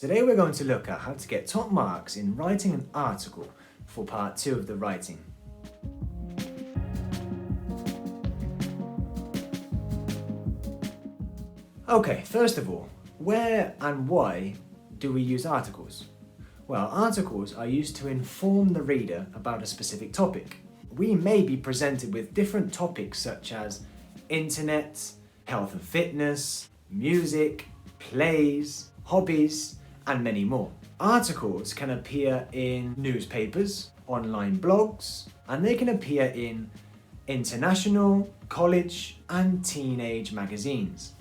Today we're going to look at how to get top marks in writing an article for part 2 of the writing. Okay, first of all, where and why do we use articles? Well, articles are used to inform the reader about a specific topic. We may be presented with different topics such as internet, health and fitness, music, plays, hobbies, and many more. Articles can appear in newspapers, online blogs, and they can appear in international, college, and teenage magazines.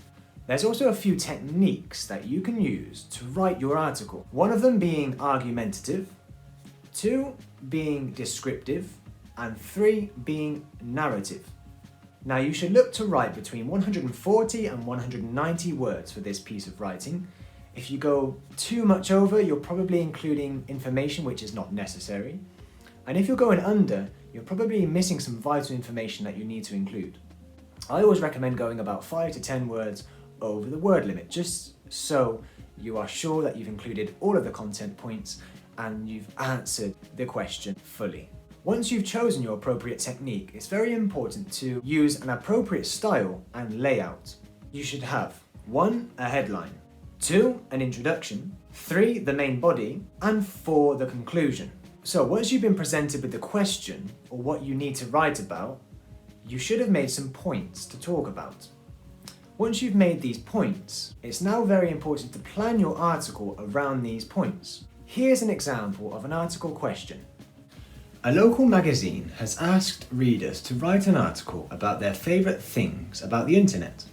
There's also a few techniques that you can use to write your article. One of them being argumentative, 2 being descriptive, and 3 being narrative. Now you should look to write between 140 and 190 words for this piece of writing. If you go too much over, you're probably including information which is not necessary. And if you're going under, you're probably missing some vital information that you need to include. I always recommend going about 5 to 10 words over the word limit, just so you are sure that you've included all of the content points and you've answered the question fully. Once you've chosen your appropriate technique, it's very important to use an appropriate style and layout. You should have 1, a headline, 2, an introduction, 3, the main body, and 4, the conclusion. So once you've been presented with the question or what you need to write about, you should have made some points to talk about. Once you've made these points, it's now very important to plan your article around these points. Here's an example of an article question. A local magazine has asked readers to write an article about their favourite things about the internet.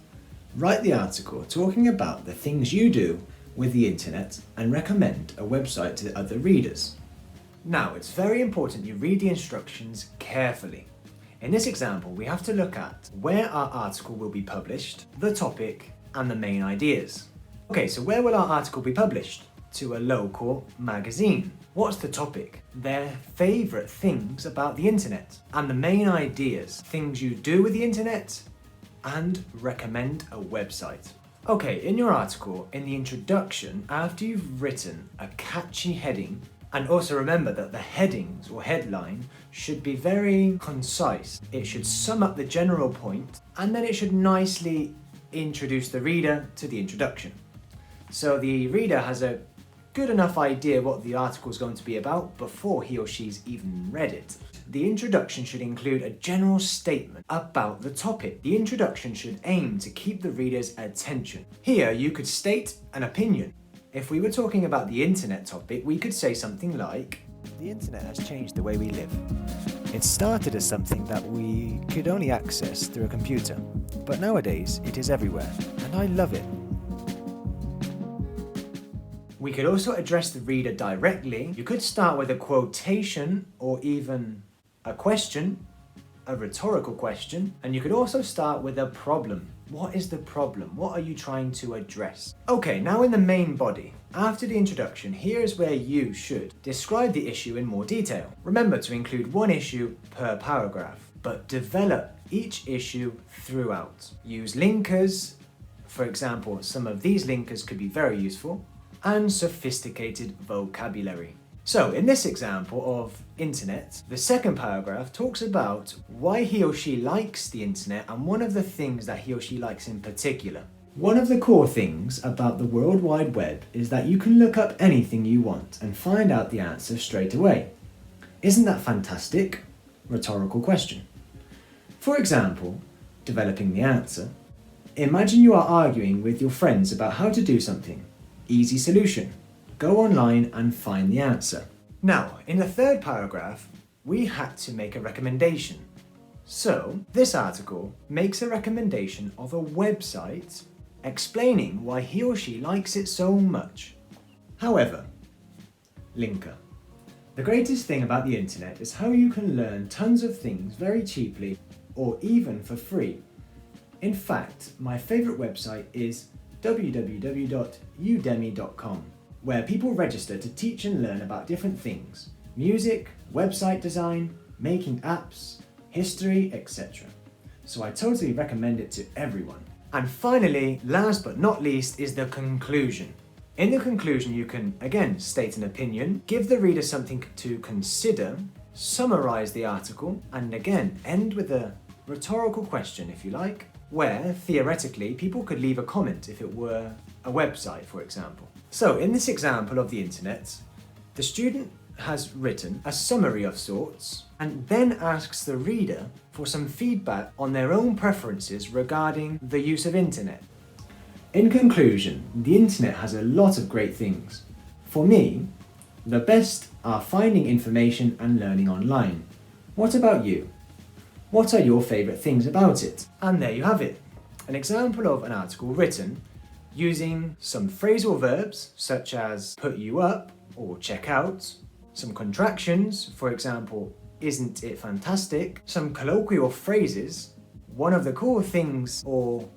Write the article talking about the things you do with the internet and recommend a website to other readers. Now, it's very important you read the instructions carefully. In this example, we have to look at where our article will be published, the topic, and the main ideas. Okay, so where will our article be published? To a local magazine. What's the topic? Their favourite things about the internet. And the main ideas, things you do with the internet, and recommend a website. Okay, in your article, in the introduction, after you've written a catchy heading, and also remember that the headings or headline should be very concise. It should sum up the general point, and then it should nicely introduce the reader to the introduction. So the reader has a good enough idea what the article is going to be about before he or she's even read it. The introduction should include a general statement about the topic. The introduction should aim to keep the reader's attention. Here you could state an opinion. If we were talking about the internet topic, we could say something like, the internet has changed the way we live. It started as something that we could only access through a computer, but nowadays it is everywhere, and I love it. We could also address the reader directly. You could start with a quotation or even a question, a rhetorical question, and you could also start with a problem. What is the problem? What are you trying to address? Okay, now in the main body, after the introduction, here is where you should describe the issue in more detail. Remember to include 1 issue per paragraph, but develop each issue throughout. Use linkers. For example, some of these linkers could be very useful, and sophisticated vocabulary. So in this example of internet, the second paragraph talks about why he or she likes the internet and one of the things that he or she likes in particular. One of the core things about the World Wide Web is that you can look up anything you want and find out the answer straight away. Isn't that fantastic? Rhetorical question. For example, developing the answer. Imagine you are arguing with your friends about how to do something. Easy solution. Go online and find the answer. Now, in the third paragraph, we had to make a recommendation. So, this article makes a recommendation of a website explaining why he or she likes it so much. However, linker. The greatest thing about the internet is how you can learn tons of things very cheaply or even for free. In fact, my favourite website is www.udemy.com, where people register to teach and learn about different things: music, website design, making apps, history, etc. So I totally recommend it to everyone. And finally, last but not least, is the conclusion. In the conclusion, you can again state an opinion, give the reader something to consider, summarize the article, and again end with a rhetorical question, if you like, where theoretically people could leave a comment if it were a website, for example. So in this example of the internet, the student has written a summary of sorts and then asks the reader for some feedback on their own preferences regarding the use of internet. In conclusion, the internet has a lot of great things. For me, the best are finding information and learning online. What about you? What are your favourite things about it? And there you have it, an example of an article written using some phrasal verbs such as put you up or check out, some contractions, for example, isn't it fantastic, some colloquial phrases, one of the cool things, or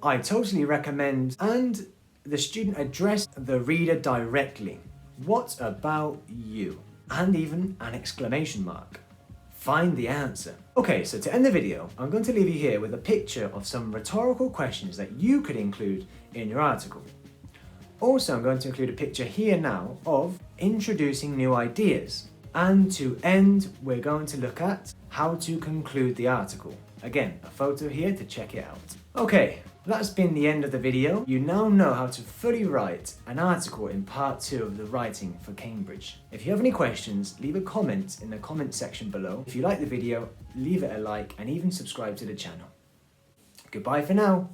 I totally recommend, and the student addressed the reader directly. What about you? And even an exclamation mark. Find the answer. Okay, so to end the video, I'm going to leave you here with a picture of some rhetorical questions that you could include in your article. Also, I'm going to include a picture here now of introducing new ideas. And to end, we're going to look at how to conclude the article. Again, a photo here to check it out. Okay, that's been the end of the video. You now know how to fully write an article in part 2 of the Writing for Cambridge. If you have any questions, leave a comment in the comment section below. If you like the video, leave it a like and even subscribe to the channel. Goodbye for now.